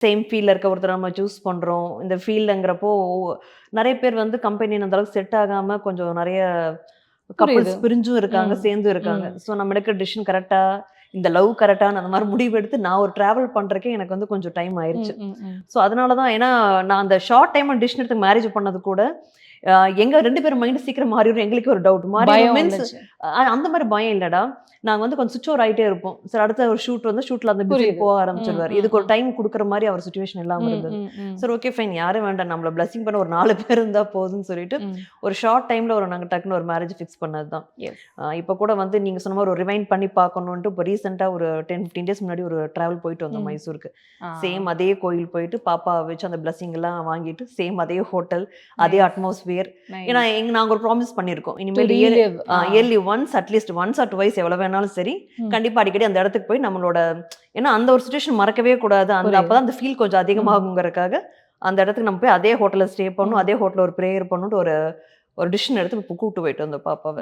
Same ஃபீல்ட்ல இருக்க ஒருத்தர நம்ம சூஸ் பண்றோம். இந்த ஃபீல்டுங்கிறப்போ நெறைய பேர் வந்து கம்பெனி அந்த அளவுக்கு செட் ஆகாம கொஞ்சம் நெறைய புரியுது. கப்புல்ஸ் பிரிஞ்சும் இருக்காங்க, ம். சேர்ந்தும் இருக்காங்க. ம். ஸோ நம்ம எடுக்கிற டிசிஷன் கரெக்ட்டா, இந்த லவ் கரெக்ட்டான்னு அந்த மாரி முடிவெடுத்து நான் ஒரு டிராவல் பண்றதுக்கே எனக்கு வந்து கொஞ்சம் டைம் ம், ஆயிருச்சு. ம், ம். ஸோ அதனால தான் ஏன்னா நான் அந்த ஷார்ட் டைம்ல டிசிஷன் எடுத்து மேரேஜ் பண்ணது கூட, எங்க 2 பேர் மைண்ட் சீக்கிரம் மாறிரும் எங்களுக்கே ஒரு டவுட். மாறிரும் பயம் மீன்ஸ் வந்துச்சு. அந்த மாரி பயம் இல்லடா. நாங்க வந்து கொஞ்சம் ஸ்விட்ச் ஓவர் ஆயிட்டே இருப்போம். சரி அடுத்த ஒரு ஷூட் வந்து ஷூட்ல அந்த பிஸில புரியுது. போக ம், ஆரம்பிச்சுருவாரு. ம், இதுக்கு ஒரு ம். டைம் குடுக்குற மாரி அவர் சிச்சுவேஷன் இல்லாம ம், இருந்தது. ம், ம். சரி ஓகே ஃபைன் யாரும் வேண்டாம். நம்மள பிளெஸ்ஸிங் பண்ண ஒரு 4 பேர் இருந்தா போதும்ன்னு சொல்லிட்டு, ம். ஒரு ஷார்ட் டைம்ல நாங்க டக்குனு ஒரு மேரேஜ் ஃபிக்ஸ் பண்ணது தான். எஸ். இப்ப கூட வந்து நீங்க சொன்ன மாரி ஒரு ரிவைண்ட் பண்ணி பார்க்கணுன்ட்டு இப்ப ரீசென்ட்டா ஒரு 10, 15 டேஸ் முன்னாடி ஒரு டிராவல் போயிட்டு வந்தோம் ம். மைசூருக்கு. ஆ. சேம் அதே கோயில் போயிட்டு பாப்பாவ வச்சு அந்த பிளெஸ்ஸிங்லாம் வாங்கிட்டு, சேம் அதே ஹோட்டல், அதே நைஸ், அட்மாஸ்பியர். ஏன்னா நைஸ். நாங்க ஒரு ப்ராமிஸ் பண்ணியிருக்கோம். டூ இனிமேல் relive. Ah. Yearly once at least once or twice எவ்வளோ வேணாலும் சரி, ம். கண்டிப்பா அடிக்கடி அந்த இடத்துக்கு போய் நம்மளோட ஏன்னா அந்த ஒரு சிச்சுவேஷன் மறக்கவே கூடாது. புரியுது. அப்பதான் அந்த ஃபீல் கொஞ்சம் ம். அதிகமாகுங்கிறதுக்காக, அந்த இடத்துக்கு நம்ம போய் அதே ஹோட்டல்ல ஸ்டே பண்ணணும். ம். அதே ஹோட்டல்ல ஒரு பிரேயர் பண்ணணுன்ட்டு ஒரு ஒரு டிசிஷன் எடுத்து கூட்டு போயிட்டு வந்தோம் பாப்பாவ.